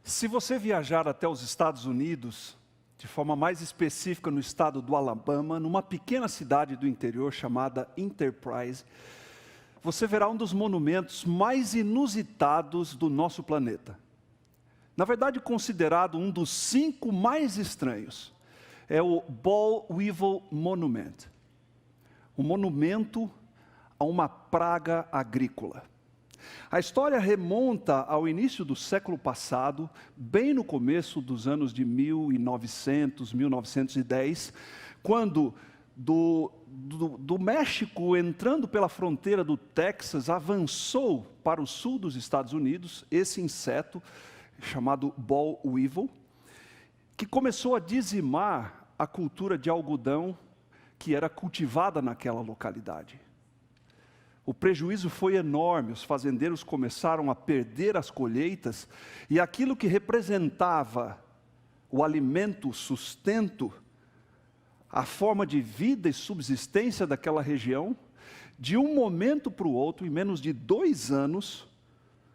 Se você viajar até os Estados Unidos, de forma mais específica no estado do Alabama, numa pequena cidade do interior chamada Enterprise, você verá um dos monumentos mais inusitados do nosso planeta. Na verdade, considerado um dos 5 mais estranhos, é o Boll Weevil Monument, um monumento a uma praga agrícola. A história remonta ao início do século passado, bem no começo dos anos de 1900, 1910, quando do México, entrando pela fronteira do Texas, avançou para o sul dos Estados Unidos, esse inseto chamado Boll Weevil, que começou a dizimar a cultura de algodão que era cultivada naquela localidade. O prejuízo foi enorme, os fazendeiros começaram a perder as colheitas, e aquilo que representava o alimento, o sustento, a forma de vida e subsistência daquela região, de um momento para o outro, em menos de 2 anos,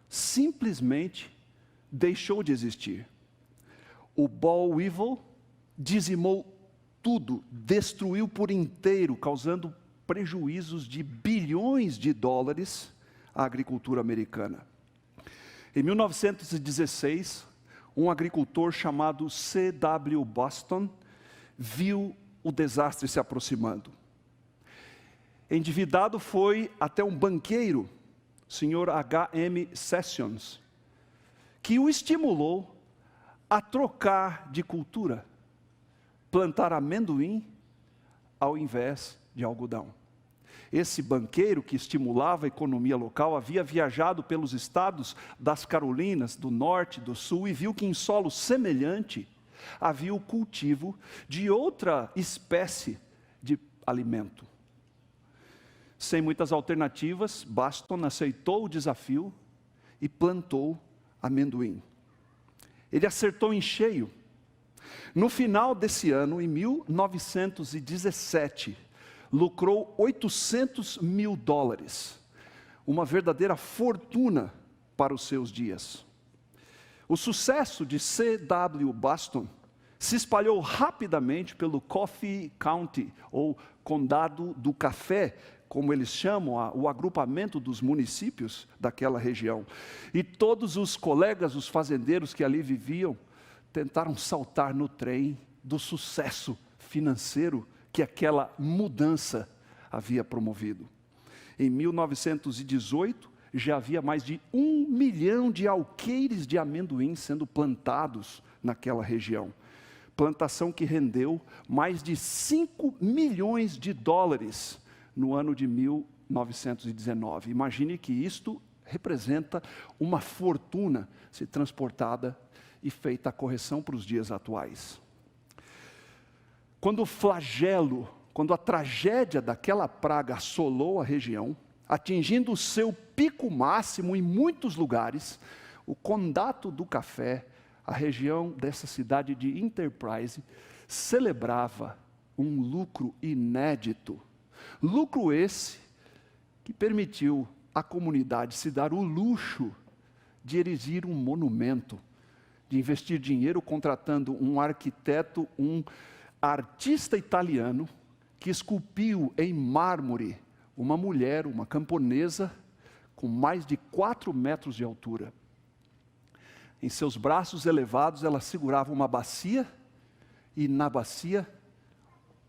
simplesmente deixou de existir. O Boll Weevil dizimou tudo, destruiu por inteiro, causando prejuízos de bilhões de dólares à agricultura americana. Em 1916, um agricultor chamado C.W. Boston viu o desastre se aproximando. Endividado, foi até um banqueiro, Sr. H.M. Sessions, que o estimulou a trocar de cultura, plantar amendoim ao invés de algodão. Esse banqueiro, que estimulava a economia local, havia viajado pelos estados das Carolinas, do Norte, do Sul, e viu que em solo semelhante havia o cultivo de outra espécie de alimento. Sem muitas alternativas, Boston aceitou o desafio e plantou amendoim. Ele acertou em cheio. No final desse ano, em 1917, lucrou $800 mil, uma verdadeira fortuna para os seus dias. O sucesso de C.W. Boston se espalhou rapidamente pelo Coffee County, ou Condado do Café, como eles chamam o agrupamento dos municípios daquela região. E todos os colegas, os fazendeiros que ali viviam, tentaram saltar no trem do sucesso financeiro que aquela mudança havia promovido. Em 1918, já havia mais de 1 milhão de alqueires de amendoim sendo plantados naquela região. Plantação que rendeu mais de $5 milhões no ano de 1919. Imagine que isto representa uma fortuna se transportada e feita a correção para os dias atuais. Quando o flagelo, quando a tragédia daquela praga assolou a região, atingindo o seu pico máximo em muitos lugares, o Condado do Café, a região dessa cidade de Enterprise, celebrava um lucro inédito. Lucro esse que permitiu à comunidade se dar o luxo de erigir um monumento, de investir dinheiro contratando um arquiteto, um artista italiano, que esculpiu em mármore uma mulher, uma camponesa, com mais de 4 metros de altura. Em seus braços elevados, ela segurava uma bacia, e na bacia,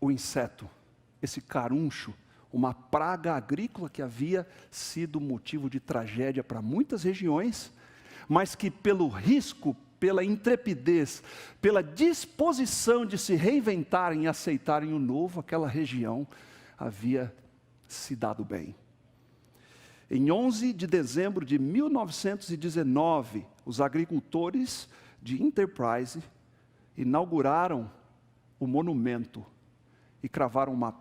o inseto, esse caruncho, uma praga agrícola que havia sido motivo de tragédia para muitas regiões, mas que pelo risco, pela intrepidez, pela disposição de se reinventarem e aceitarem o novo, aquela região havia se dado bem. Em 11 de dezembro de 1919, os agricultores de Enterprise inauguraram o monumento e cravaram uma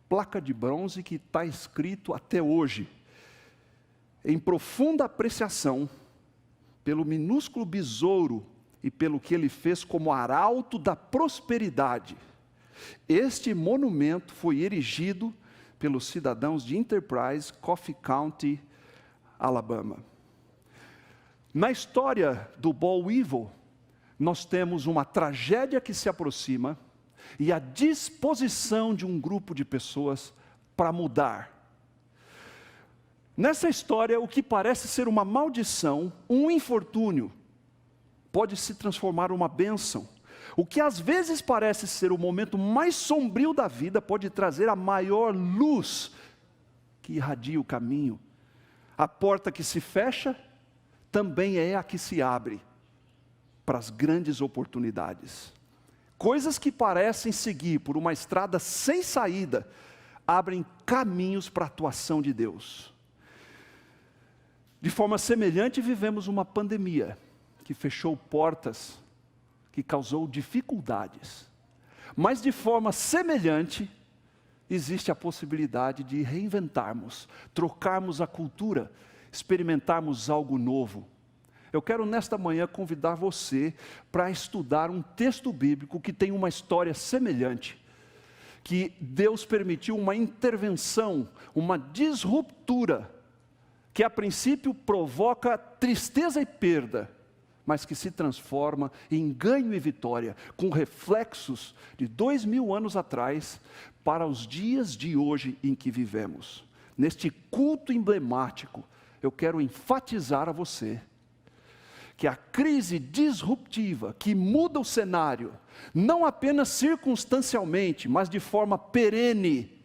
placa de bronze que está escrito até hoje: em profunda apreciação pelo minúsculo besouro e pelo que ele fez como arauto da prosperidade. Este monumento foi erigido pelos cidadãos de Enterprise, Coffee County, Alabama. Na história do Ball Evil, nós temos uma tragédia que se aproxima e a disposição de um grupo de pessoas para mudar. Nessa história, o que parece ser uma maldição, um infortúnio, pode se transformar uma bênção. O que às vezes parece ser o momento mais sombrio da vida, pode trazer a maior luz que irradia o caminho. A porta que se fecha, também é a que se abre para as grandes oportunidades. Coisas que parecem seguir por uma estrada sem saída, abrem caminhos para a atuação de Deus. De forma semelhante, vivemos uma pandemia que fechou portas, que causou dificuldades. Mas de forma semelhante, existe a possibilidade de reinventarmos, trocarmos a cultura, experimentarmos algo novo. Eu quero nesta manhã convidar você para estudar um texto bíblico que tem uma história semelhante, que Deus permitiu uma intervenção, uma disruptura, que a princípio provoca tristeza e perda, mas que se transforma em ganho e vitória, com reflexos de 2000 anos atrás, para os dias de hoje em que vivemos. Neste culto emblemático, eu quero enfatizar a você, que a crise disruptiva, que muda o cenário, não apenas circunstancialmente, mas de forma perene,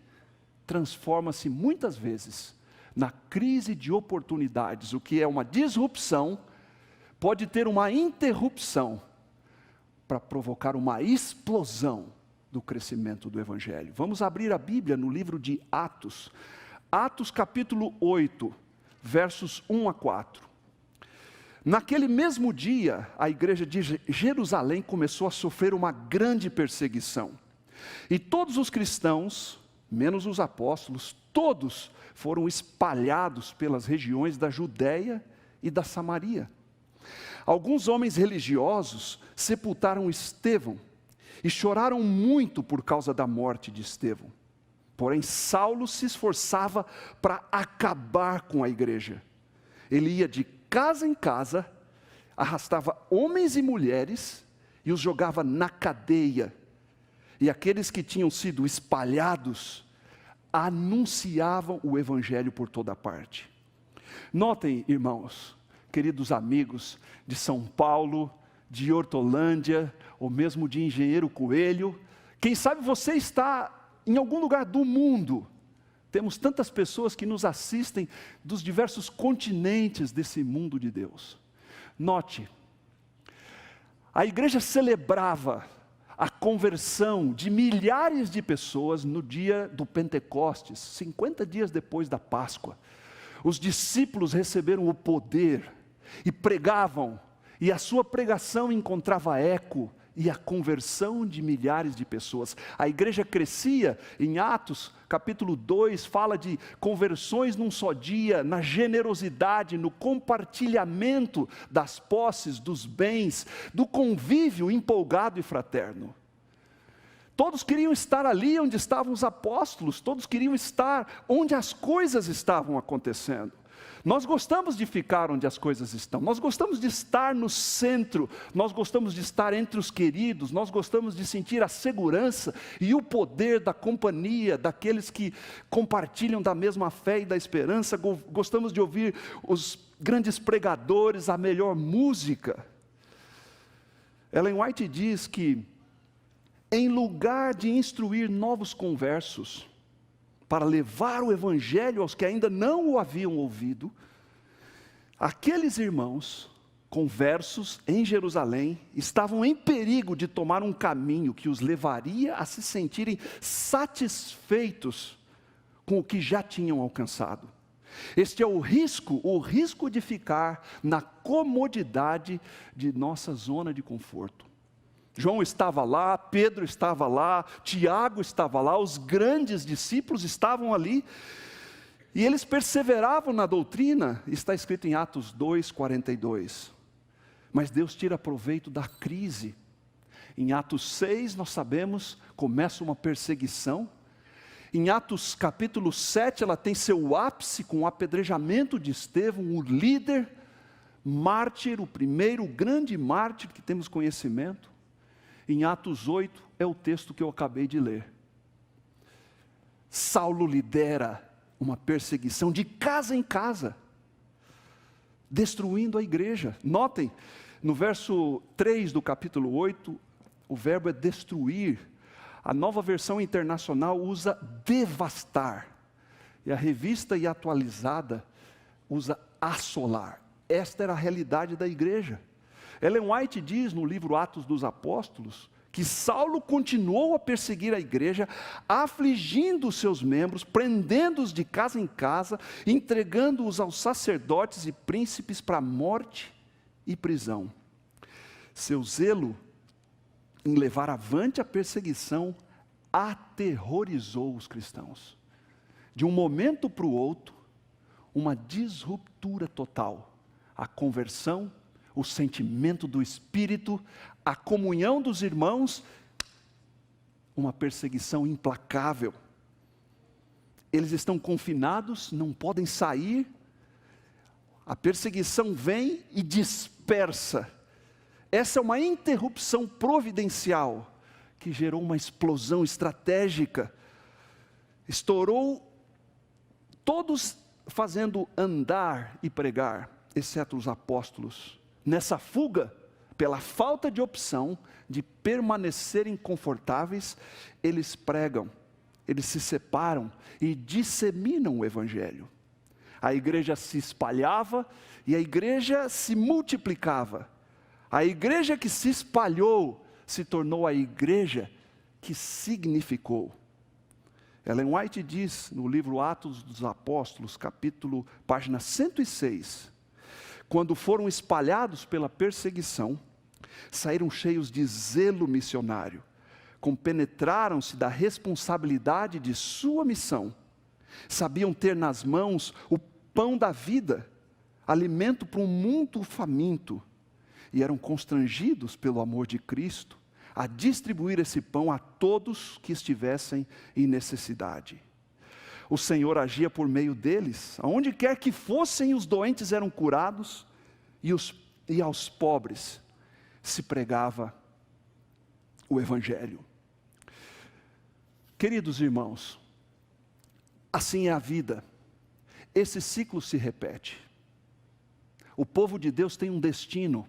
transforma-se muitas vezes na crise de oportunidades. O que é uma disrupção, pode ter uma interrupção para provocar uma explosão do crescimento do Evangelho. Vamos abrir a Bíblia no livro de Atos. Atos capítulo 8, versos 1 a 4. Naquele mesmo dia, a igreja de Jerusalém começou a sofrer uma grande perseguição. E todos os cristãos, menos os apóstolos, todos foram espalhados pelas regiões da Judéia e da Samaria. Alguns homens religiosos sepultaram Estevão e choraram muito por causa da morte de Estevão. Porém, Saulo se esforçava para acabar com a igreja. Ele ia de casa em casa, arrastava homens e mulheres e os jogava na cadeia. E aqueles que tinham sido espalhados anunciavam o evangelho por toda parte. Notem, irmãos, queridos amigos de São Paulo, de Hortolândia, ou mesmo de Engenheiro Coelho, quem sabe você está em algum lugar do mundo. Temos tantas pessoas que nos assistem dos diversos continentes desse mundo de Deus. Note, a igreja celebrava a conversão de milhares de pessoas no dia do Pentecostes, 50 dias depois da Páscoa. Os discípulos receberam o poder e pregavam, e a sua pregação encontrava eco, e a conversão de milhares de pessoas. A igreja crescia. Em Atos capítulo 2, fala de conversões num só dia, na generosidade, no compartilhamento das posses, dos bens, do convívio empolgado e fraterno. Todos queriam estar ali onde estavam os apóstolos, todos queriam estar onde as coisas estavam acontecendo. Nós gostamos de ficar onde as coisas estão, nós gostamos de estar no centro, nós gostamos de estar entre os queridos, nós gostamos de sentir a segurança e o poder da companhia daqueles que compartilham da mesma fé e da esperança, gostamos de ouvir os grandes pregadores, a melhor música. Ellen White diz que, em lugar de instruir novos conversos, para levar o evangelho aos que ainda não o haviam ouvido, aqueles irmãos conversos em Jerusalém estavam em perigo de tomar um caminho que os levaria a se sentirem satisfeitos com o que já tinham alcançado. Este é o risco de ficar na comodidade de nossa zona de conforto. João estava lá, Pedro estava lá, Tiago estava lá, os grandes discípulos estavam ali, e eles perseveravam na doutrina, está escrito em Atos 2:42. Mas Deus tira proveito da crise. Em Atos 6, nós sabemos, começa uma perseguição. Em Atos capítulo 7, ela tem seu ápice com o apedrejamento de Estevão, o líder, mártir, o primeiro grande mártir que temos conhecimento, em Atos 8, é o texto que eu acabei de ler. Saulo lidera uma perseguição de casa em casa, destruindo a igreja. Notem, no verso 3 do capítulo 8, o verbo é destruir. A Nova Versão Internacional usa devastar. E a Revista e Atualizada usa assolar. Esta era a realidade da igreja. Ellen White diz no livro Atos dos Apóstolos que Saulo continuou a perseguir a igreja, afligindo os seus membros, prendendo-os de casa em casa, entregando-os aos sacerdotes e príncipes para morte e prisão. Seu zelo em levar avante a perseguição aterrorizou os cristãos. De um momento para o outro, uma disruptura total. A conversão, o sentimento do Espírito, a comunhão dos irmãos, uma perseguição implacável. Eles estão confinados, não podem sair, a perseguição vem e dispersa. Essa é uma interrupção providencial que gerou uma explosão estratégica. Estourou, todos fazendo andar e pregar, exceto os apóstolos. Nessa fuga, pela falta de opção de permanecerem confortáveis, eles pregam, eles se separam e disseminam o evangelho. A igreja se espalhava e a igreja se multiplicava. A igreja que se espalhou se tornou a igreja que significou. Ellen White diz no livro Atos dos Apóstolos, página 106, quando foram espalhados pela perseguição, saíram cheios de zelo missionário, compenetraram-se da responsabilidade de sua missão, sabiam ter nas mãos o pão da vida, alimento para um mundo faminto, e eram constrangidos pelo amor de Cristo a distribuir esse pão a todos que estivessem em necessidade. O Senhor agia por meio deles, aonde quer que fossem, os doentes eram curados, e aos pobres se pregava o Evangelho. Queridos irmãos, assim é a vida, esse ciclo se repete. O povo de Deus tem um destino.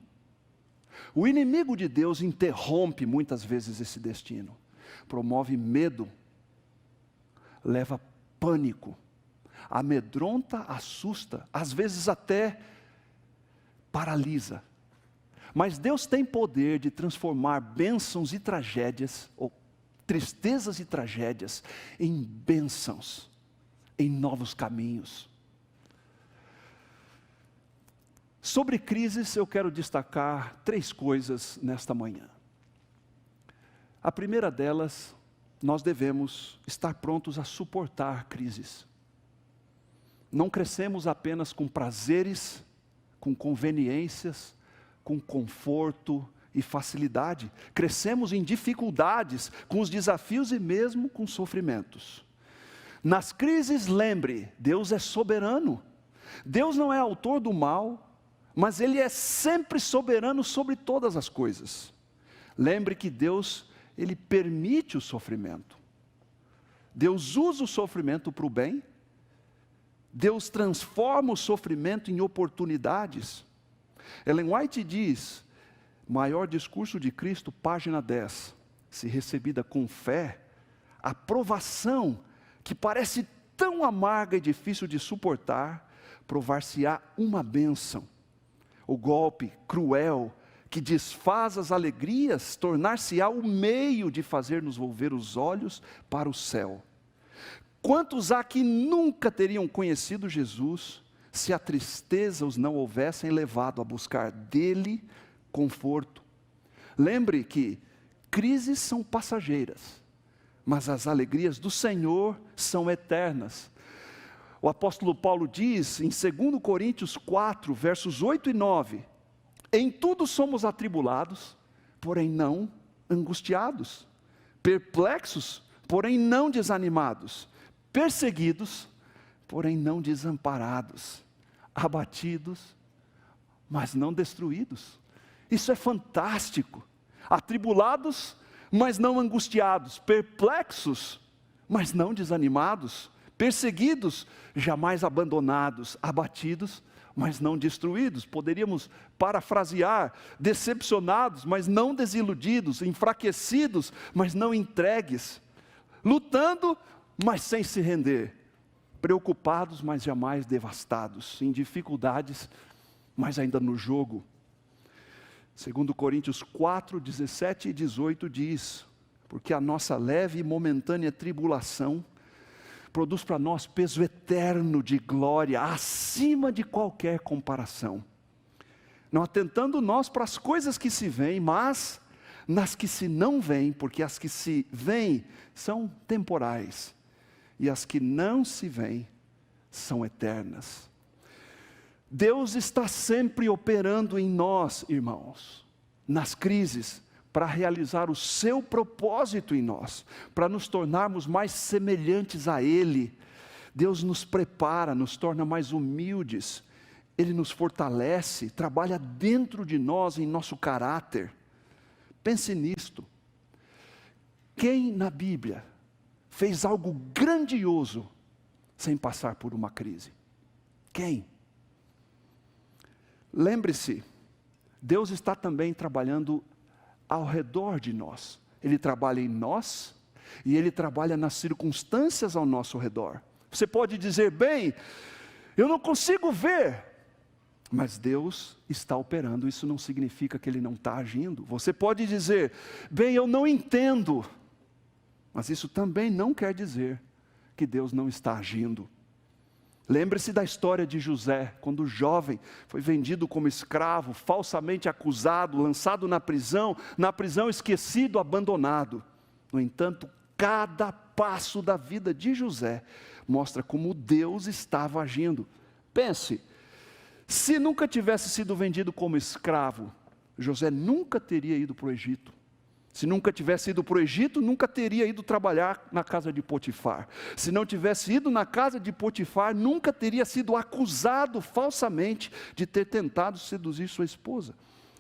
O inimigo de Deus interrompe muitas vezes esse destino, promove medo, leva pânico, amedronta, assusta, às vezes até paralisa. Mas Deus tem poder de transformar bênçãos e tragédias, ou tristezas e tragédias, em bênçãos, em novos caminhos. Sobre crises, eu quero destacar 3 coisas nesta manhã. A primeira delas, nós devemos estar prontos a suportar crises. Não crescemos apenas com prazeres, com conveniências, com conforto e facilidade. Crescemos em dificuldades, com os desafios e mesmo com sofrimentos. Nas crises, lembre, Deus é soberano. Deus não é autor do mal, mas Ele é sempre soberano sobre todas as coisas. Lembre que Deus, Ele permite o sofrimento. Deus usa o sofrimento para o bem. Deus transforma o sofrimento em oportunidades. Ellen White diz, Maior Discurso de Cristo, página 10, se recebida com fé, a provação que parece tão amarga e difícil de suportar, provar-se-á uma bênção. O golpe cruel que desfaz as alegrias, tornar-se-á o meio de fazer-nos volver os olhos para o céu. Quantos há que nunca teriam conhecido Jesus, se a tristeza os não houvessem levado a buscar dele conforto? Lembre que crises são passageiras, mas as alegrias do Senhor são eternas. O apóstolo Paulo diz em 2 Coríntios 4, versos 8 e 9, em tudo somos atribulados, porém não angustiados, perplexos, porém não desanimados, perseguidos, porém não desamparados, abatidos, mas não destruídos. Isso é fantástico. Atribulados, mas não angustiados. Perplexos, mas não desanimados. Perseguidos, jamais abandonados. Abatidos, mas não destruídos. Poderíamos parafrasear: decepcionados, mas não desiludidos. Enfraquecidos, mas não entregues. Lutando, mas sem se render. Preocupados, mas jamais devastados. Em dificuldades, mas ainda no jogo. 2 Coríntios 4, 17 e 18 diz: porque a nossa leve e momentânea tribulação produz para nós peso eterno de glória, acima de qualquer comparação. Não atentando nós para as coisas que se veem, mas nas que se não veem, porque as que se veem são temporais, e as que não se veem são eternas. Deus está sempre operando em nós, irmãos, nas crises, para realizar o seu propósito em nós, para nos tornarmos mais semelhantes a Ele. Deus nos prepara, nos torna mais humildes, Ele nos fortalece, trabalha dentro de nós, em nosso caráter. Pense nisto. Quem na Bíblia fez algo grandioso sem passar por uma crise? Quem? Lembre-se, Deus está também trabalhando ao redor de nós. Ele trabalha em nós e Ele trabalha nas circunstâncias ao nosso redor. Você pode dizer: bem, eu não consigo ver, mas Deus está operando. Isso não significa que Ele não está agindo. Você pode dizer: bem, eu não entendo, mas isso também não quer dizer que Deus não está agindo. Lembre-se da história de José, quando jovem, foi vendido como escravo, falsamente acusado, lançado na prisão esquecido, abandonado. No entanto, cada passo da vida de José mostra como Deus estava agindo. Pense, se nunca tivesse sido vendido como escravo, José nunca teria ido para o Egito. Se nunca tivesse ido para o Egito, nunca teria ido trabalhar na casa de Potifar. Se não tivesse ido na casa de Potifar, nunca teria sido acusado falsamente de ter tentado seduzir sua esposa.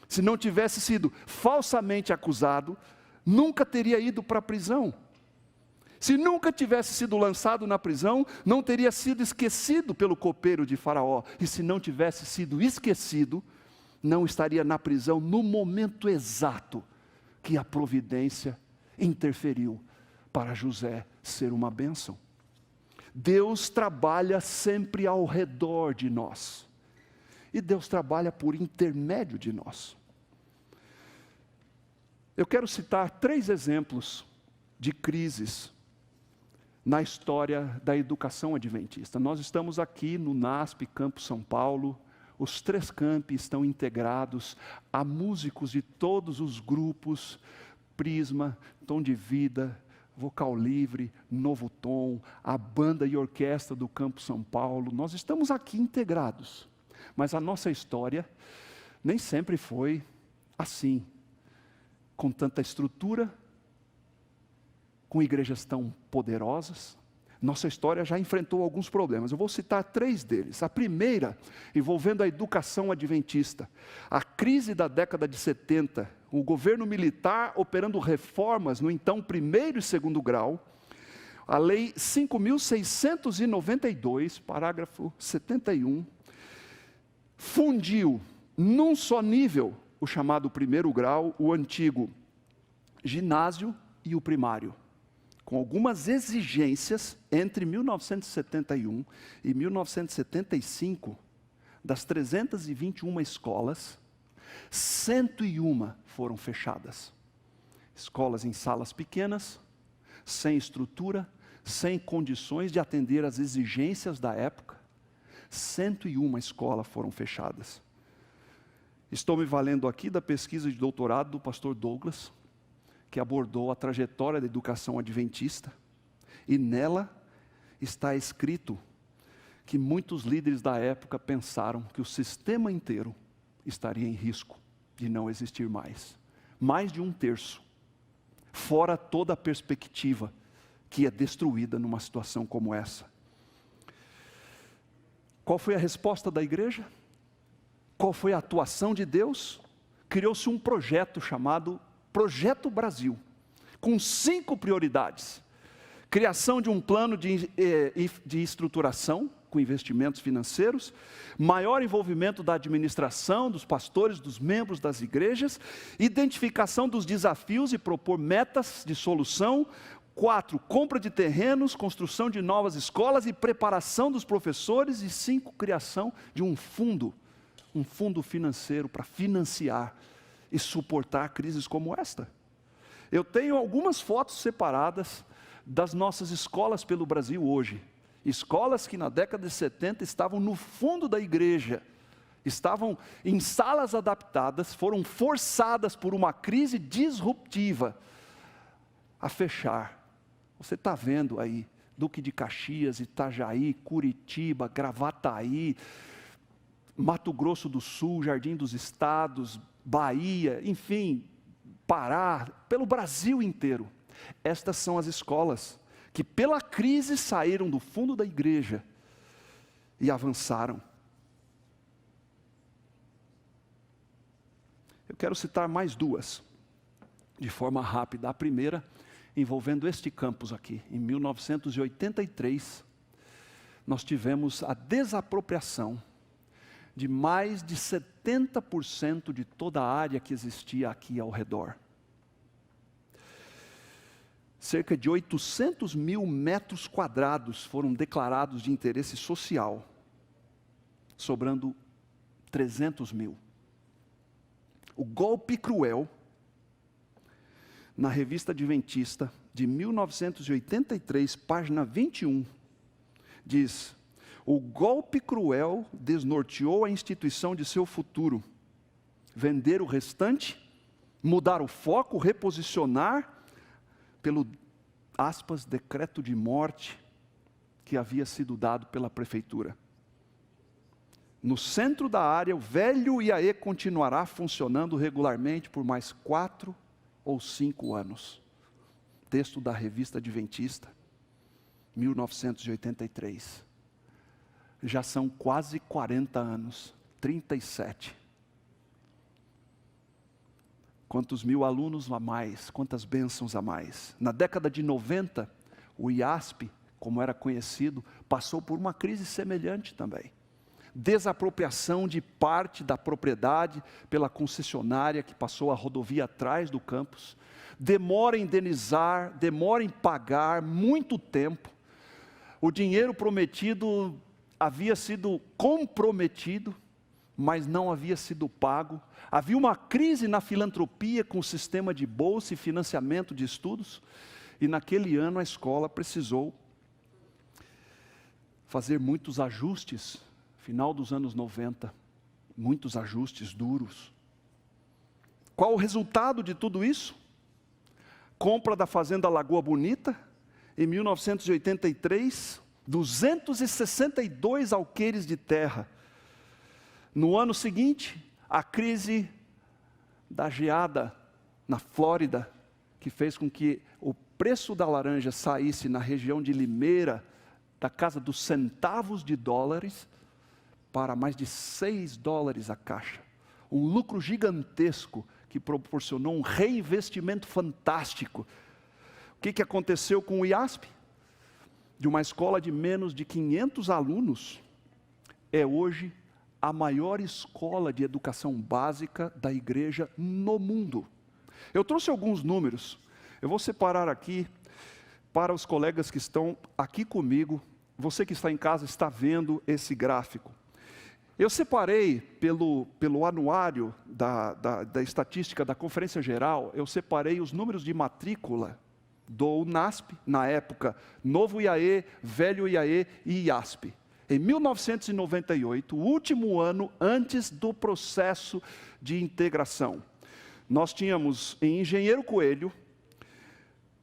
Se não tivesse sido falsamente acusado, nunca teria ido para a prisão. Se nunca tivesse sido lançado na prisão, não teria sido esquecido pelo copeiro de Faraó. E se não tivesse sido esquecido, não estaria na prisão no momento exato que a providência interferiu para José ser uma bênção. Deus trabalha sempre ao redor de nós. E Deus trabalha por intermédio de nós. Eu quero citar 3 exemplos de crises na história da educação adventista. Nós estamos aqui no NASP, Campo São Paulo. Os 3 campi estão integrados, há músicos de todos os grupos, Prisma, Tom de Vida, Vocal Livre, Novo Tom, a banda e orquestra do Campo São Paulo. Nós estamos aqui integrados, mas a nossa história nem sempre foi assim, com tanta estrutura, com igrejas tão poderosas. Nossa história já enfrentou alguns problemas. Eu vou citar 3 deles. A primeira, envolvendo a educação adventista. A crise da década de 70, o governo militar operando reformas no então 1º e 2º grau. A lei 5.692, parágrafo 71, fundiu num só nível o chamado 1º grau, o antigo ginásio e o primário, com algumas exigências. Entre 1971 e 1975, das 321 escolas, 101 foram fechadas. Escolas em salas pequenas, sem estrutura, sem condições de atender às exigências da época. 101 escolas foram fechadas. Estou me valendo aqui da pesquisa de doutorado do pastor Douglas, que abordou a trajetória da educação adventista, e nela está escrito que muitos líderes da época pensaram que o sistema inteiro estaria em risco de não existir mais. Mais de 1/3, fora toda a perspectiva que é destruída numa situação como essa. Qual foi a resposta da igreja? qual foi a atuação de Deus? Criou-se um projeto chamado Projeto Brasil, com 5 prioridades. Criação de um plano de estruturação, com investimentos financeiros, maior envolvimento da administração, dos pastores, dos membros das igrejas, identificação dos desafios e propor metas de solução. 4, compra de terrenos, construção de novas escolas e preparação dos professores. E 5, criação de um fundo financeiro para financiar e suportar crises como esta. Eu tenho algumas fotos separadas das nossas escolas pelo Brasil hoje. Escolas que na década de 70 estavam no fundo da igreja, estavam em salas adaptadas, foram forçadas por uma crise disruptiva a fechar. Você está vendo aí, Duque de Caxias, Itajaí, Curitiba, Gravataí, Mato Grosso do Sul, Jardim dos Estados, Bahia, enfim, Pará, pelo Brasil inteiro. Estas são as escolas que pela crise saíram do fundo da igreja e avançaram. Eu quero citar mais 2, de forma rápida. A primeira, envolvendo este campus aqui. Em 1983, nós tivemos a desapropriação de mais de 70% de toda a área que existia aqui ao redor. Cerca de 800 mil metros quadrados foram declarados de interesse social, sobrando 300 mil. O golpe cruel, na Revista Adventista, de 1983, página 21, diz: o golpe cruel desnorteou a instituição de seu futuro. Vender o restante, mudar o foco, reposicionar pelo, aspas, decreto de morte que havia sido dado pela prefeitura. No centro da área, o velho IAE continuará funcionando regularmente por mais 4 ou 5 anos. Texto da Revista Adventista, 1983. Já são quase 40 anos, 37. Quantos mil alunos a mais, quantas bênçãos a mais. Na década de 90, o IASP, como era conhecido, passou por uma crise semelhante também. Desapropriação de parte da propriedade pela concessionária que passou a rodovia atrás do campus. Demora em indenizar, demora em pagar, muito tempo. O dinheiro prometido havia sido comprometido, mas não havia sido pago. Havia uma crise na filantropia com o sistema de bolsa e financiamento de estudos, e naquele ano a escola precisou fazer muitos ajustes, final dos anos 90, muitos ajustes duros. Qual o resultado de tudo isso? Compra da fazenda Lagoa Bonita, em 1983, 262 alqueires de terra. No ano seguinte, a crise da geada na Flórida, que fez com que o preço da laranja saísse na região de Limeira, da casa dos centavos de dólares, para mais de $6 a caixa. Um lucro gigantesco que proporcionou um reinvestimento fantástico. O que aconteceu com o IASP? De uma escola de menos de 500 alunos, é hoje a maior escola de educação básica da igreja no mundo. Eu trouxe alguns números, eu vou separar aqui para os colegas que estão aqui comigo. Você que está em casa está vendo esse gráfico. Eu separei pelo anuário da estatística da Conferência Geral, eu separei os números de matrícula do UNASP, na época, Novo IAE, Velho IAE e IASP. Em 1998, o último ano antes do processo de integração, nós tínhamos em Engenheiro Coelho,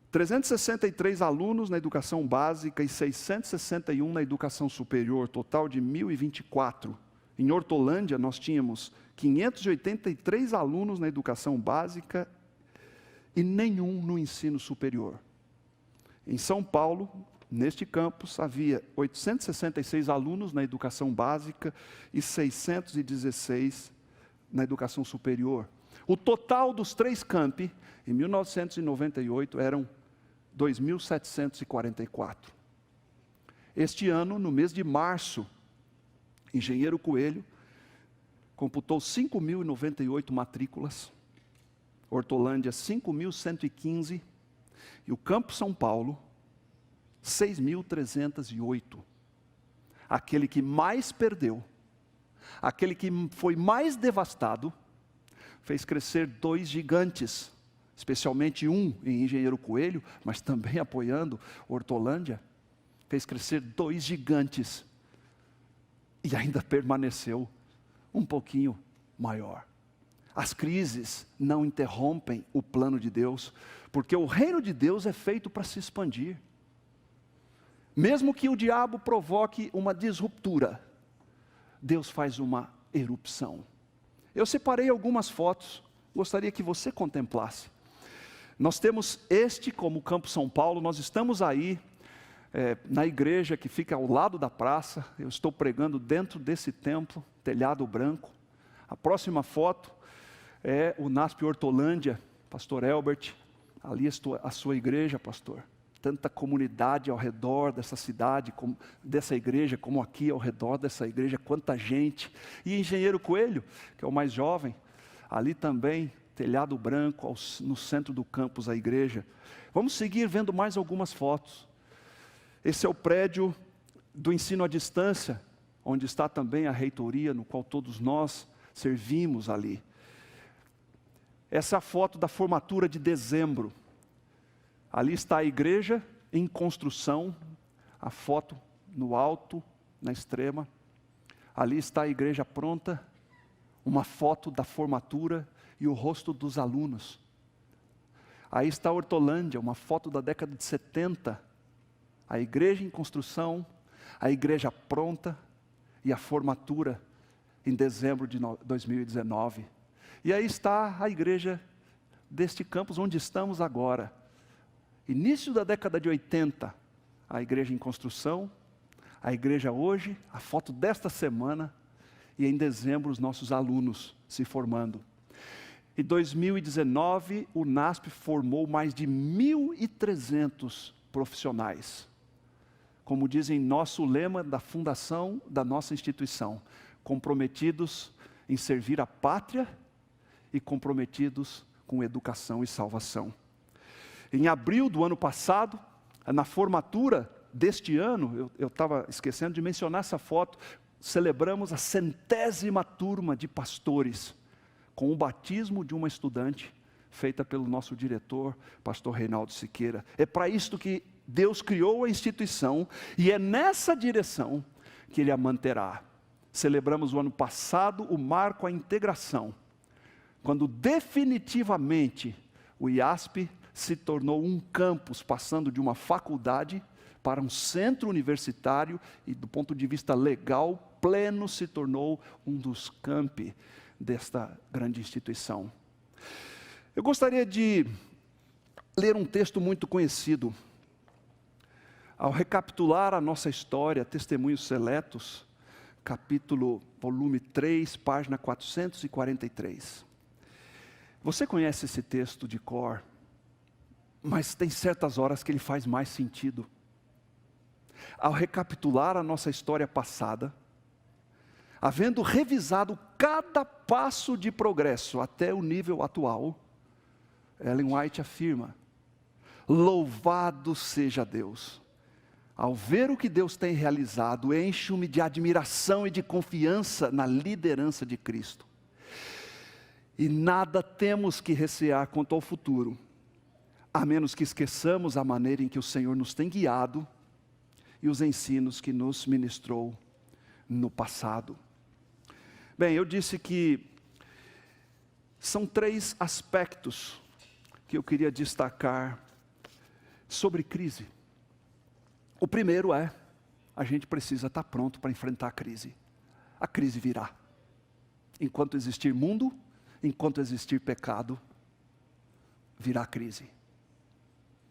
363 alunos na educação básica e 661 na educação superior, total de 1.024. Em Hortolândia, nós tínhamos 583 alunos na educação básica e nenhum no ensino superior. Em São Paulo, Neste campus havia 866 alunos na educação básica e 616 na educação superior. O total dos 3 campi, em 1998, eram 2.744. Este ano, no mês de março, Engenheiro Coelho computou 5.098 matrículas, Hortolândia 5.115 e o Campo São Paulo 6.308. Aquele que mais perdeu, aquele que foi mais devastado, fez crescer 2 gigantes, especialmente um em Engenheiro Coelho, mas também apoiando Hortolândia, fez crescer 2 gigantes e ainda permaneceu um pouquinho maior. As crises não interrompem o plano de Deus, porque o reino de Deus é feito para se expandir. Mesmo que o diabo provoque uma disruptura, Deus faz uma erupção. Eu separei algumas fotos, gostaria que você contemplasse. Nós temos este como Campo São Paulo, nós estamos aí na igreja que fica ao lado da praça, eu estou pregando dentro desse templo, telhado branco. A próxima foto é o NASP Hortolândia, pastor Elbert, ali a sua igreja, pastor. Tanta comunidade ao redor dessa cidade, dessa igreja, como aqui ao redor dessa igreja, quanta gente. E Engenheiro Coelho, que é o mais jovem, ali também, telhado branco, no centro do campus, a igreja. Vamos seguir vendo mais algumas fotos. Esse é o prédio do ensino à distância, onde está também a reitoria, no qual todos nós servimos ali. Essa é a foto da formatura de dezembro. Ali está a igreja em construção, a foto no alto, na extrema. Ali está a igreja pronta, uma foto da formatura e o rosto dos alunos. Aí está a Hortolândia, uma foto da década de 70. A igreja em construção, a igreja pronta e a formatura em dezembro de 2019. E aí está a igreja deste campus onde estamos agora. Início da década de 80, a igreja em construção, a igreja hoje, a foto desta semana, e em dezembro os nossos alunos se formando. Em 2019, o NASP formou mais de 1.300 profissionais. Como dizem nosso lema da fundação da nossa instituição, comprometidos em servir a pátria e comprometidos com educação e salvação. Em abril do ano passado, na formatura deste ano, eu estava esquecendo de mencionar essa foto, celebramos a 100ª turma de pastores, com o batismo de uma estudante, feita pelo nosso diretor, pastor Reinaldo Siqueira. É para isto que Deus criou a instituição, e é nessa direção que Ele a manterá. Celebramos o ano passado o marco à integração, quando definitivamente o IASP se tornou um campus, passando de uma faculdade para um centro universitário, e do ponto de vista legal, pleno, se tornou um dos campi desta grande instituição. Eu gostaria de ler um texto muito conhecido. Ao recapitular a nossa história, Testemunhos Seletos, volume 3, página 443. Você conhece esse texto de cor, mas tem certas horas que ele faz mais sentido. Ao recapitular a nossa história passada, havendo revisado cada passo de progresso até o nível atual, Ellen White afirma: louvado seja Deus. Ao ver o que Deus tem realizado, encho-me de admiração e de confiança na liderança de Cristo. E nada temos que recear quanto ao futuro, a menos que esqueçamos a maneira em que o Senhor nos tem guiado e os ensinos que nos ministrou no passado. Bem, eu disse que são 3 aspectos que eu queria destacar sobre crise. O primeiro é, a gente precisa estar pronto para enfrentar a crise. A crise virá. Enquanto existir mundo, enquanto existir pecado, virá crise.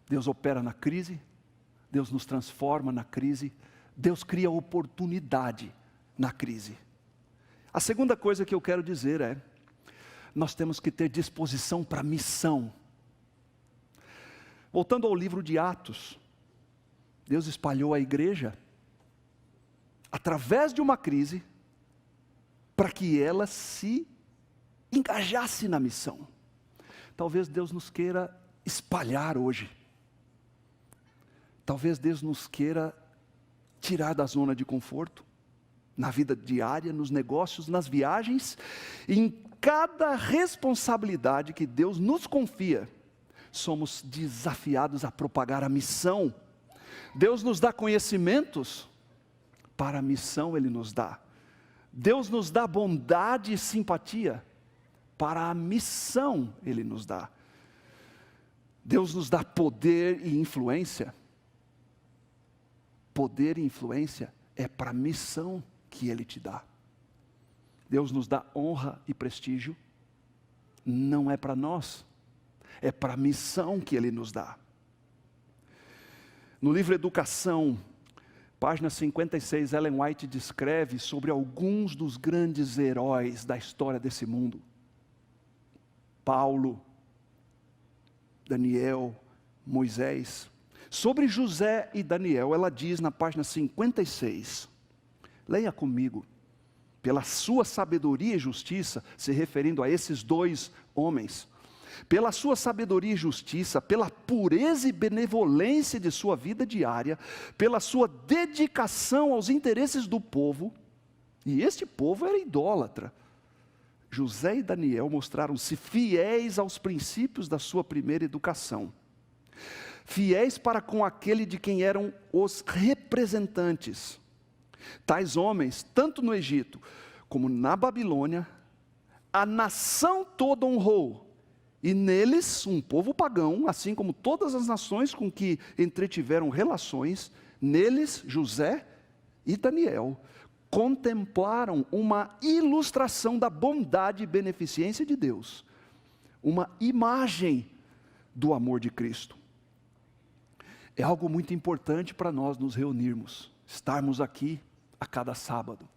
Deus opera na crise, Deus nos transforma na crise, Deus cria oportunidade na crise. A segunda coisa que eu quero dizer é, nós temos que ter disposição para missão. Voltando ao livro de Atos, Deus espalhou a igreja através de uma crise para que ela se engajasse na missão. Talvez Deus nos queira espalhar hoje. Talvez Deus nos queira tirar da zona de conforto, na vida diária, nos negócios, nas viagens, e em cada responsabilidade que Deus nos confia, somos desafiados a propagar a missão. Deus nos dá conhecimentos, para a missão Ele nos dá. Deus nos dá bondade e simpatia, para a missão Ele nos dá. Deus nos dá poder e influência. Poder e influência é para a missão que Ele te dá. Deus nos dá honra e prestígio, não é para nós, é para a missão que Ele nos dá. No livro Educação, página 56, Ellen White descreve sobre alguns dos grandes heróis da história desse mundo. Paulo, Daniel, Moisés. Sobre José e Daniel, ela diz na página 56, leia comigo, pela sua sabedoria e justiça, se referindo a esses dois homens, pela sua sabedoria e justiça, pela pureza e benevolência de sua vida diária, pela sua dedicação aos interesses do povo, e este povo era idólatra. José e Daniel mostraram-se fiéis aos princípios da sua primeira educação, fiéis para com aquele de quem eram os representantes. Tais homens, tanto no Egito como na Babilônia, a nação toda honrou, e neles um povo pagão, assim como todas as nações com que entretiveram relações, neles José e Daniel contemplaram uma ilustração da bondade e beneficência de Deus, uma imagem do amor de Cristo. É algo muito importante para nós nos reunirmos, estarmos aqui a cada sábado.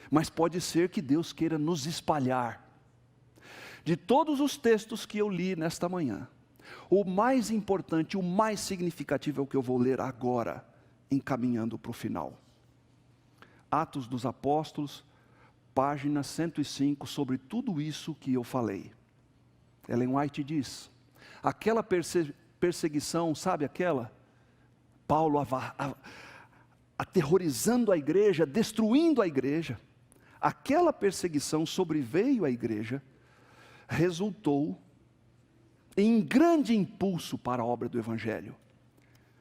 Mas pode ser que Deus queira nos espalhar. De todos os textos que eu li nesta manhã, o mais importante, o mais significativo é o que eu vou ler agora, encaminhando para o final. Atos dos Apóstolos, página 105, sobre tudo isso que eu falei. Ellen White diz, aquela perseguição, sabe aquela? Paulo aterrorizando a igreja, destruindo a igreja. Aquela perseguição sobreveio à igreja, resultou em grande impulso para a obra do Evangelho.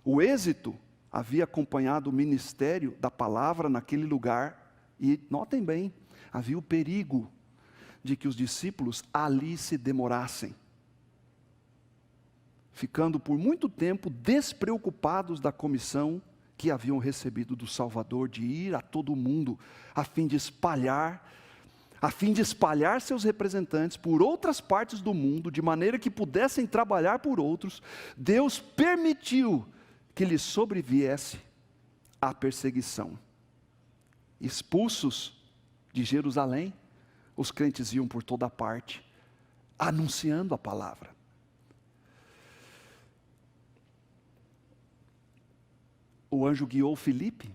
O êxito havia acompanhado o ministério da palavra naquele lugar, e notem bem, havia o perigo de que os discípulos ali se demorassem, ficando por muito tempo despreocupados da comissão que haviam recebido do Salvador, de ir a todo o mundo, a fim de espalhar seus representantes por outras partes do mundo, de maneira que pudessem trabalhar por outros. Deus permitiu que lhes sobreviesse a perseguição. Expulsos de Jerusalém, os crentes iam por toda parte, anunciando a palavra. O anjo guiou Filipe.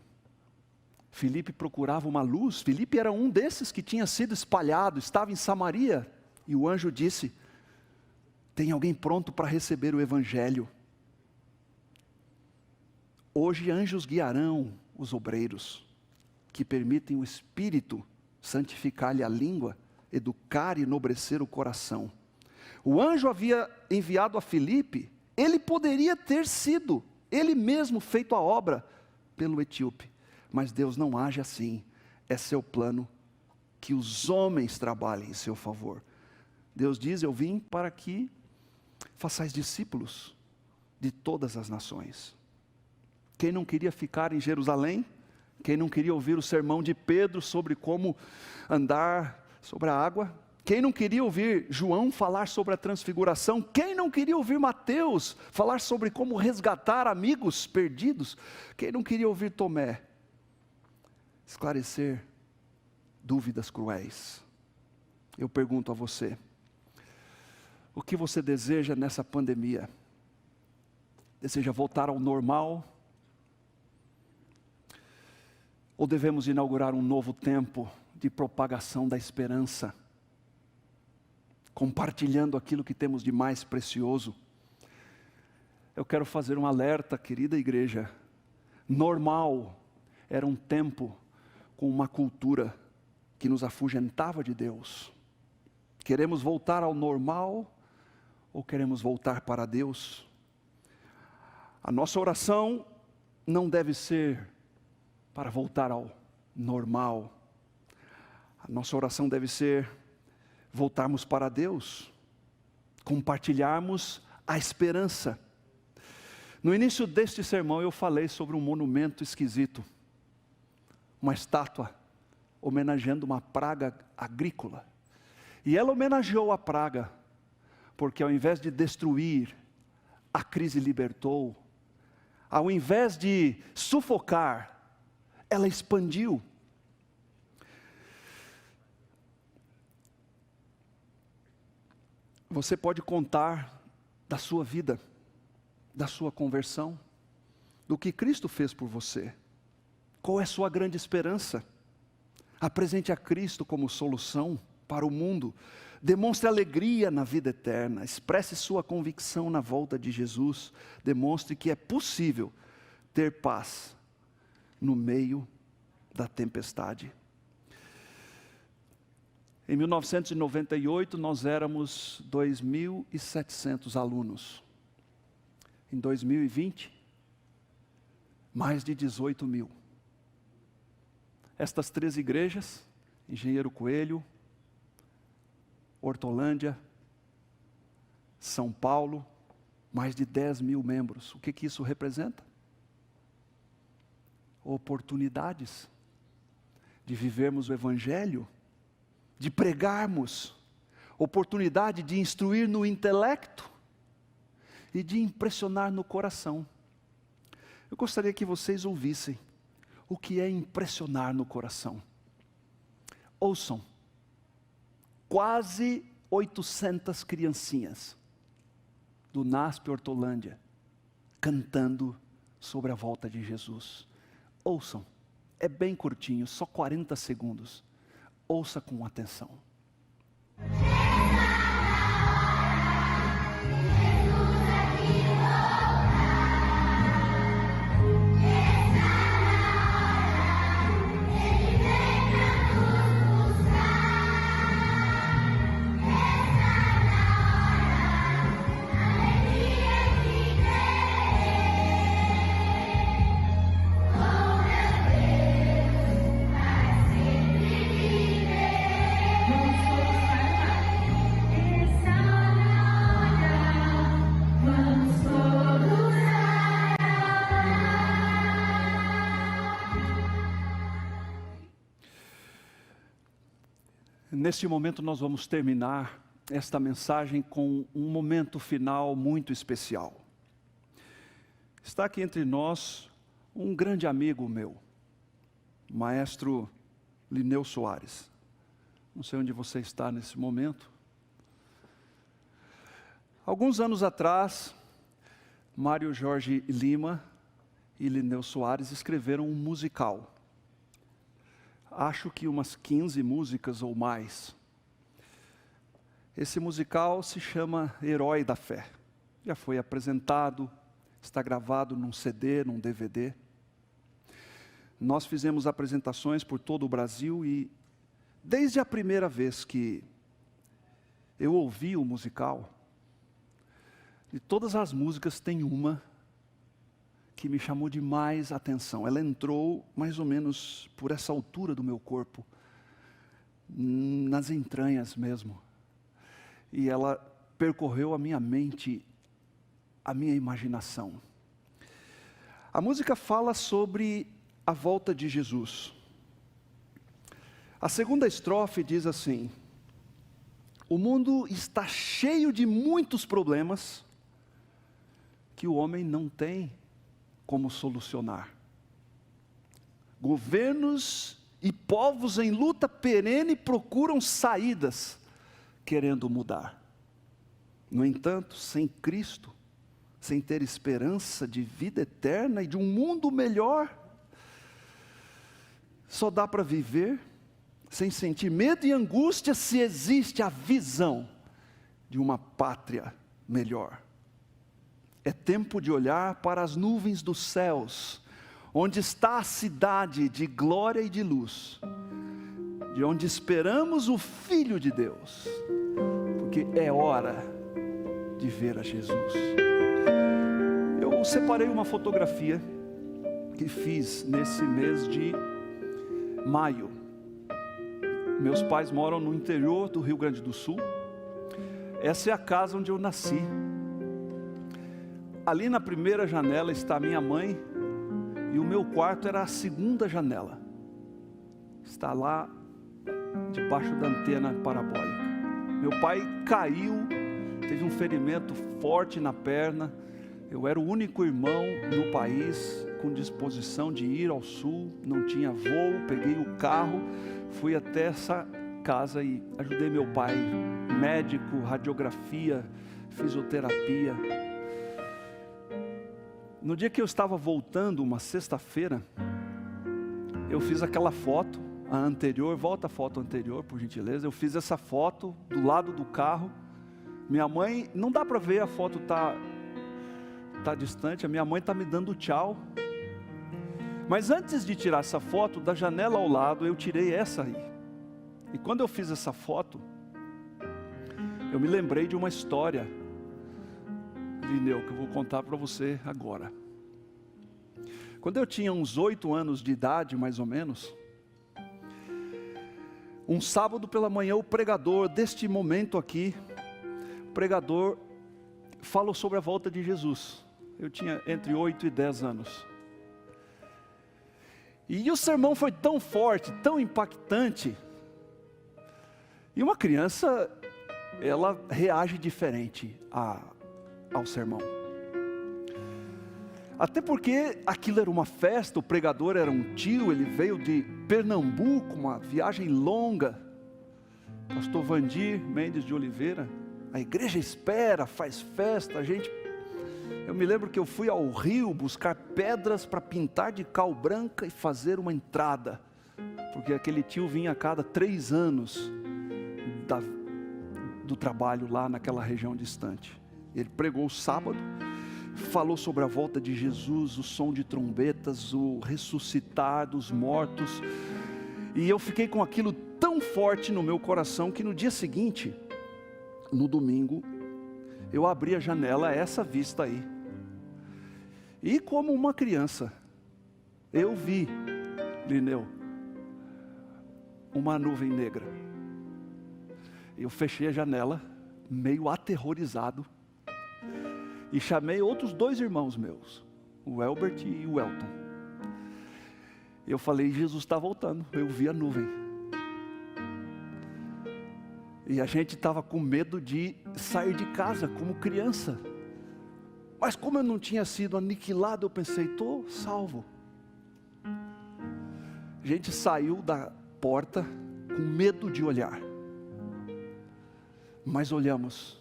Filipe procurava uma luz. Filipe era um desses que tinha sido espalhado, estava em Samaria. E o anjo disse, tem alguém pronto para receber o Evangelho. Hoje anjos guiarão os obreiros, que permitem o Espírito santificar-lhe a língua, educar e enobrecer o coração. O anjo havia enviado a Filipe, ele poderia ter sido ele mesmo feito a obra pelo etíope, mas Deus não age assim. É seu plano que os homens trabalhem em seu favor. Deus diz, eu vim para que façais discípulos de todas as nações. Quem não queria ficar em Jerusalém, quem não queria ouvir o sermão de Pedro sobre como andar sobre a água, Quem não queria ouvir João falar sobre a transfiguração? Quem não queria ouvir Mateus falar sobre como resgatar amigos perdidos? Quem não queria ouvir Tomé esclarecer dúvidas cruéis? Eu pergunto a você, o que você deseja nessa pandemia? Deseja voltar ao normal? Ou devemos inaugurar um novo tempo de propagação da esperança? Compartilhando aquilo que temos de mais precioso. Eu quero fazer um alerta, querida igreja. Normal era um tempo com uma cultura que nos afugentava de Deus. Queremos voltar ao normal ou queremos voltar para Deus? A nossa oração não deve ser para voltar ao normal. A nossa oração deve ser voltarmos para Deus, compartilharmos a esperança. No início deste sermão eu falei sobre um monumento esquisito, uma estátua homenageando uma praga agrícola. E ela homenageou a praga, porque ao invés de destruir, a crise libertou. Ao invés de sufocar, ela expandiu. Você pode contar da sua vida, da sua conversão, do que Cristo fez por você. Qual é a sua grande esperança? Apresente a Cristo como solução para o mundo. Demonstre alegria na vida eterna. Expresse sua convicção na volta de Jesus. Demonstre que é possível ter paz no meio da tempestade. Em 1998, nós éramos 2.700 alunos. Em 2020, mais de 18 mil. Estas 3 igrejas, Engenheiro Coelho, Hortolândia, São Paulo, mais de 10 mil membros. O que isso representa? Oportunidades de vivermos o Evangelho, de pregarmos, oportunidade de instruir no intelecto e de impressionar no coração. Eu gostaria que vocês ouvissem o que é impressionar no coração. Ouçam, quase 800 criancinhas do NASP Hortolândia cantando sobre a volta de Jesus. Ouçam, é bem curtinho, só 40 segundos. Ouça com atenção. Neste momento nós vamos terminar esta mensagem com um momento final muito especial. Está aqui entre nós um grande amigo meu, o maestro Lineu Soares. Não sei onde você está nesse momento. Alguns anos atrás, Mário Jorge Lima e Lineu Soares escreveram um musical. Acho que umas 15 músicas ou mais. Esse musical se chama Herói da Fé. Já foi apresentado, está gravado num CD, num DVD. Nós fizemos apresentações por todo o Brasil e, desde a primeira vez que eu ouvi o musical, de todas as músicas tem uma que me chamou demais a atenção. Ela entrou mais ou menos por essa altura do meu corpo, nas entranhas mesmo. E ela percorreu a minha mente, a minha imaginação. A música fala sobre a volta de Jesus. A segunda estrofe diz assim: O mundo está cheio de muitos problemas que o homem não tem como solucionar. Governos e povos em luta perene procuram saídas, querendo mudar. No entanto, sem Cristo, sem ter esperança de vida eterna e de um mundo melhor, só dá para viver sem sentir medo e angústia se existe a visão de uma pátria melhor. É tempo de olhar para as nuvens dos céus, onde está a cidade de glória e de luz, de onde esperamos o Filho de Deus, porque é hora de ver a Jesus. Eu separei uma fotografia que fiz nesse mês de maio. Meus pais moram no interior do Rio Grande do Sul. Essa é a casa onde eu nasci. Ali na primeira janela está a minha mãe, e o meu quarto era a segunda janela. Está lá debaixo da antena parabólica. Meu pai caiu, teve um ferimento forte na perna. Eu era o único irmão no país com disposição de ir ao sul, não tinha voo, peguei o carro, fui até essa casa e ajudei meu pai, médico, radiografia, fisioterapia. No dia que eu estava voltando, uma sexta-feira, eu fiz aquela foto, a anterior, volta a foto anterior, por gentileza. Eu fiz essa foto do lado do carro. Minha mãe, não dá para ver, a foto tá distante, a minha mãe está me dando tchau. Mas antes de tirar essa foto, da janela ao lado, eu tirei essa aí. E quando eu fiz essa foto, eu me lembrei de uma história, Lineu, que eu vou contar para você agora. Quando eu tinha uns 8 anos de idade, mais ou menos, um sábado pela manhã, o pregador deste momento aqui, o pregador falou sobre a volta de Jesus. Eu tinha entre 8 e 10 anos. E o sermão foi tão forte, tão impactante. E uma criança, ela reage diferente ao sermão. Até porque aquilo era uma festa, o pregador era um tio, ele veio de Pernambuco, uma viagem longa. Pastor Vandir Mendes de Oliveira, a igreja espera, faz festa, eu me lembro que eu fui ao rio buscar pedras para pintar de cal branca e fazer uma entrada, porque aquele tio vinha a cada 3 anos do trabalho lá naquela região distante. Ele pregou o sábado, falou sobre a volta de Jesus, o som de trombetas, o ressuscitar dos mortos, e eu fiquei com aquilo tão forte no meu coração, que no dia seguinte, no domingo, eu abri a janela, essa vista aí, e como uma criança, eu vi, Lineu, uma nuvem negra. Eu fechei a janela, meio aterrorizado, e chamei outros 2 irmãos meus, o Elbert e o Elton. Eu falei, Jesus está voltando, eu vi a nuvem. E a gente estava com medo de sair de casa como criança. Mas como eu não tinha sido aniquilado, eu pensei, estou salvo. A gente saiu da porta com medo de olhar. Mas olhamos.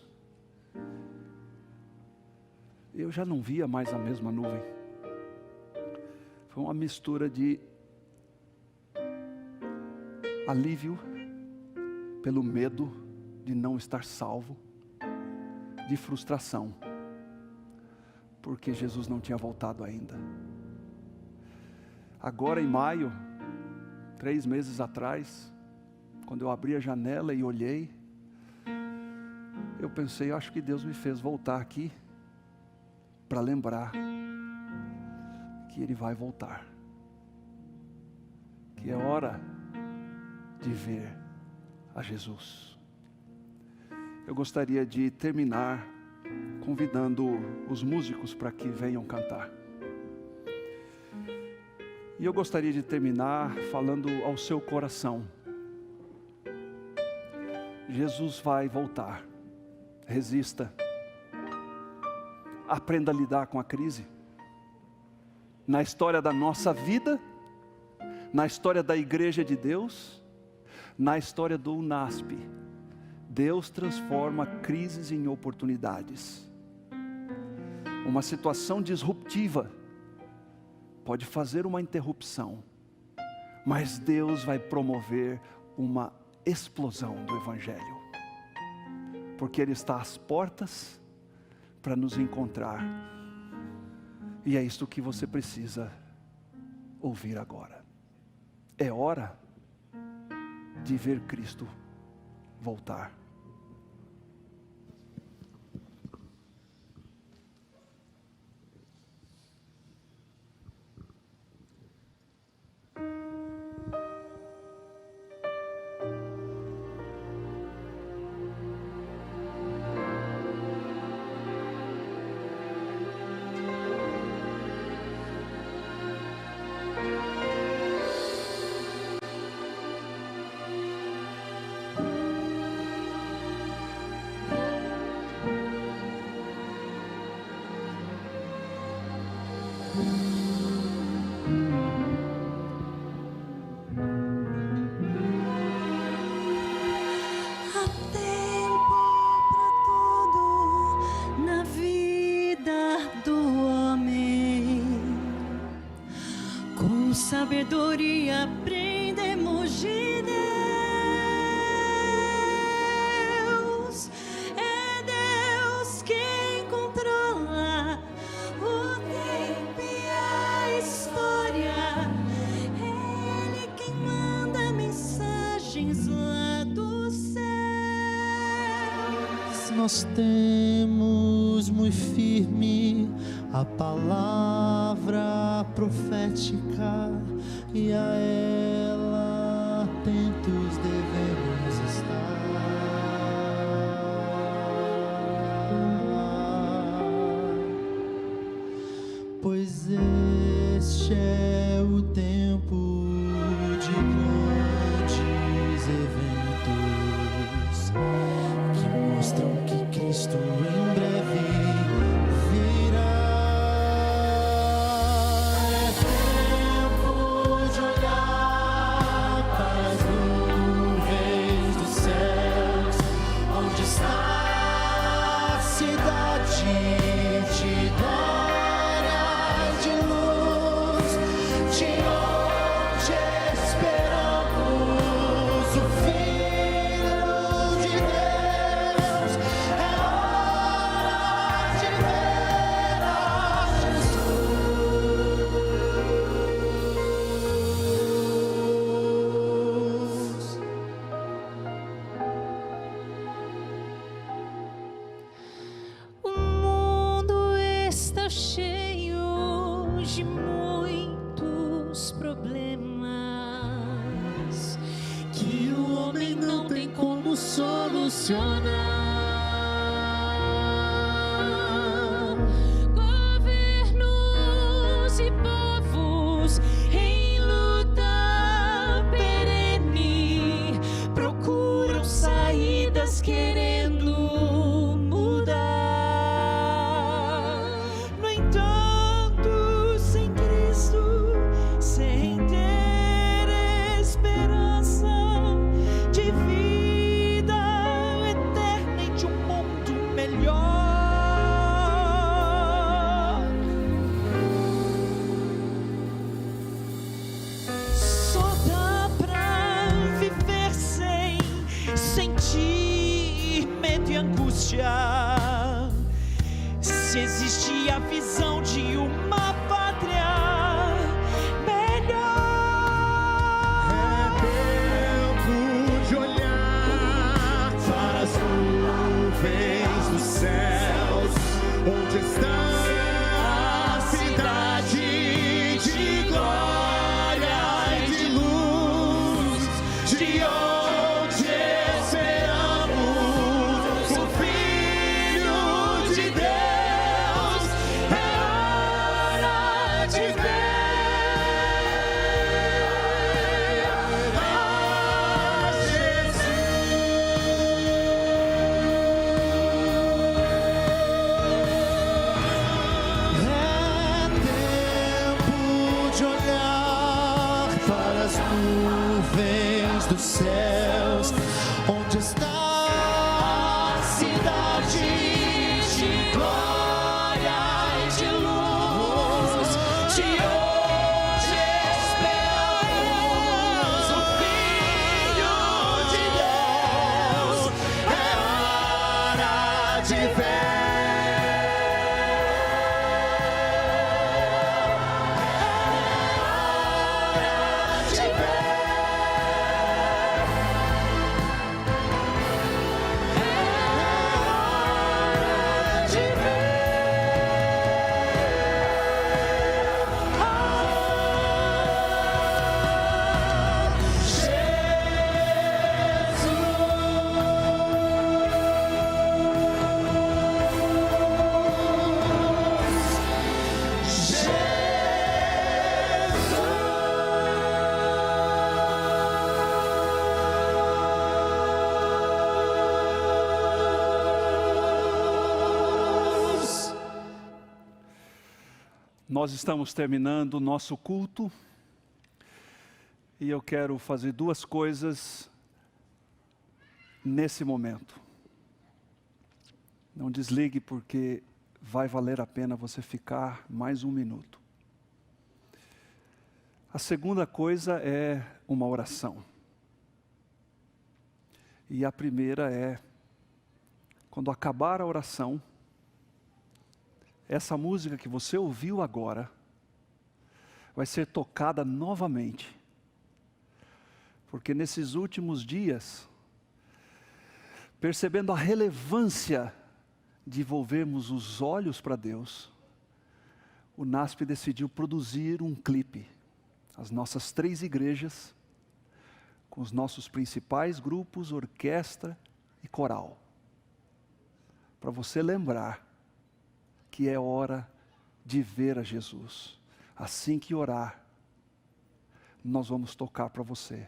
Eu já não via mais a mesma nuvem. Foi uma mistura de alívio pelo medo de não estar salvo, de frustração, porque Jesus não tinha voltado ainda. Agora em maio, 3 meses atrás, quando eu abri a janela e olhei, eu pensei, acho que Deus me fez voltar aqui para lembrar que Ele vai voltar, que é hora de ver a Jesus. Eu gostaria de terminar convidando os músicos para que venham cantar. E eu gostaria de terminar falando ao seu coração. Jesus vai voltar. Resista. Aprenda a lidar com a crise. Na história da nossa vida, na história da igreja de Deus, na história do UNASP, Deus transforma crises em oportunidades. Uma situação disruptiva pode fazer uma interrupção, mas Deus vai promover uma explosão do Evangelho, porque Ele está às portas para nos encontrar, e é isto que você precisa ouvir agora. É hora de ver Cristo voltar. Sabedoria aprendemos de Deus. É Deus quem controla o tempo e a história. Ele quem manda mensagens lá dos céus. Nós temos muito firme a palavra profética, e a ela atentos devemos estar, pois este é o tempo de grandes eventos que mostram que Cristo em breve virá. Governos e povos em luta perene procuram saídas querendo mudar. No entanto, sem Cristo, sem ter esperança de vida eterna e de um mundo melhor, só dá pra viver sem sentir medo e angústia. Se existe a visão de uma pátria melhor, É tempo de olhar para as nuvens dos céus, onde está a cidade de glória e de luz, de onde esperamos o Filho de Deus. É hora de ver a Jesus. de Nós estamos terminando o nosso culto e eu quero fazer duas coisas nesse momento. Não desligue, porque vai valer a pena você ficar mais um minuto. A segunda coisa é uma oração. E a primeira é, quando acabar a oração, essa música que você ouviu agora vai ser tocada novamente. Porque nesses últimos dias, percebendo a relevância de volvermos os olhos para Deus, o NASP decidiu produzir um clipe. As nossas 3 igrejas, com os nossos principais grupos, orquestra e coral. Para você lembrar que é hora de ver a Jesus. Assim que orar, nós vamos tocar para você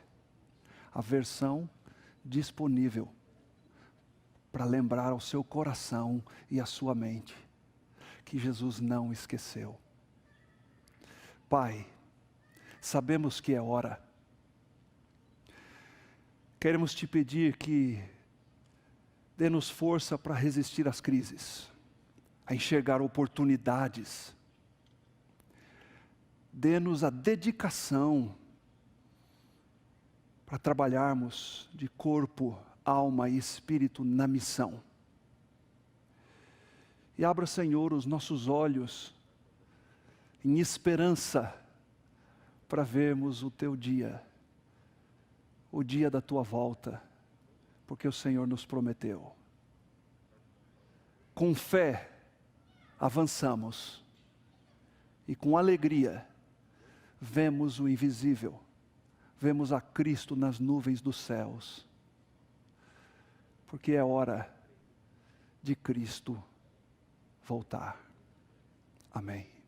a versão disponível para lembrar ao seu coração e à sua mente que Jesus não esqueceu. Pai, sabemos que é hora. Queremos te pedir que dê-nos força para resistir às crises, a enxergar oportunidades. Dê-nos a dedicação para trabalharmos de corpo, alma e espírito na missão. E abra, Senhor, os nossos olhos em esperança para vermos o teu dia, o dia da tua volta, porque o Senhor nos prometeu. Com fé, avançamos e com alegria vemos o invisível, vemos a Cristo nas nuvens dos céus, porque é hora de Cristo voltar. Amém.